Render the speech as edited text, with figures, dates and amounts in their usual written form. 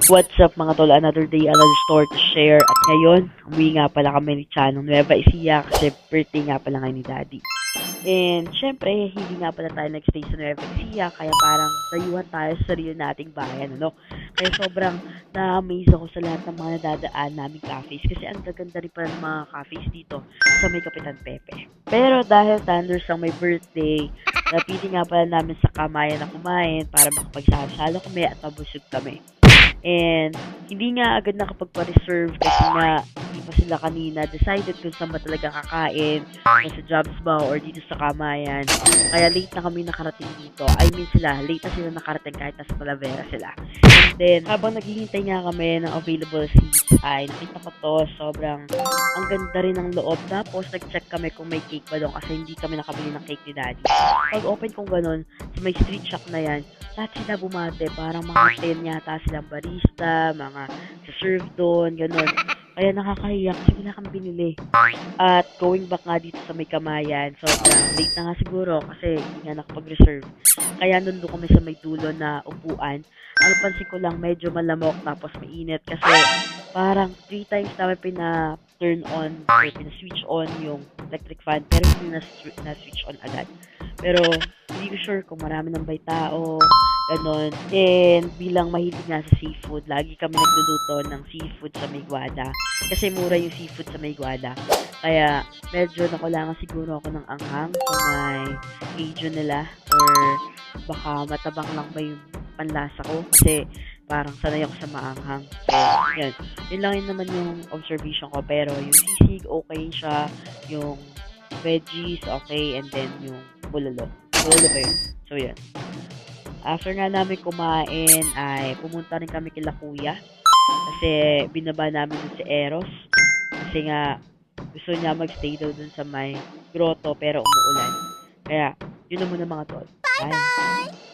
What's up mga tol? Another day, another story to share. At ngayon, umuwi nga pala kami ni Chanong Nueva Ecija kasi birthday nga pala ngayon ni Daddy. And syempre, hindi nga pala tayo nagstay sa Nueva Ecija kaya parang dayuhan tayo sa sarili nating bayan, ano? Kaya sobrang na-amaze ako sa lahat ng mga nadadaan naming cafes kasi ang gaganda rin pala ng mga cafes dito sa may Kapitan Pepe. Pero dahil Thunders ang may birthday, napili nga pala namin sa Kamayan na kumain para makapagsalo-salo kami at mabusog kami. And hindi nga agad nakapagpa-reserve kasi nga hindi pa sila kanina decided kung saan ba talaga kakain, kung sa Jobs ba or dito sa Kamayan. Kaya late na kami nakarating dito. I mean sila, late na sila nakarating kahit nasa Talavera sila. And then, habang naghihintay nga kami ng available seats, ay nakita ko to, sobrang ang ganda rin ng loob. Tapos, nag-check kami kung may cake ba doon kasi hindi kami nakabili ng cake ni Daddy. Pag open kong ganun, sa may street shop na yan, lahat sila bumate, parang mga 10 yata silang barista, mga sa-serve doon, ganun. Kaya nakakahiya kasi wala kang binili. At going back nga dito sa may Kamayan, sobrang late na nga siguro kasi hindi nga nakapag-reserve. Kaya nandun kami sa may dulo na upuan. Ang pansin ko lang medyo malamok tapos mainit kasi parang 3 times namin pina-turn on or pina-switch on yung electric fan pero hindi na-switch on agad. Pero hindi ko sure kung marami nang bay tao, ganon. And bilang mahilig nga sa seafood, lagi kami nagluluto ng seafood sa Maygwada. Kasi mura yung seafood sa Maygwada. Kaya medyo nakulangan siguro ako ng anghang sa may Cajun nila or baka matabang lang ba yung panlasa ko kasi parang sanay ako sa maanghang. So, yun. Yun lang yun naman yung observation ko. Pero yung sisig, okay siya. Yung veggies, okay. And then yung bulalo. Bulalo ba yun? So, yun. After nga namin kumain, ay pumunta rin kami kila kuya. Kasi binaba namin dun si Eros. Kasi nga, gusto niya magstay daw dun sa may grotto pero umuulan. Kaya, yun na muna mga tol. Bye!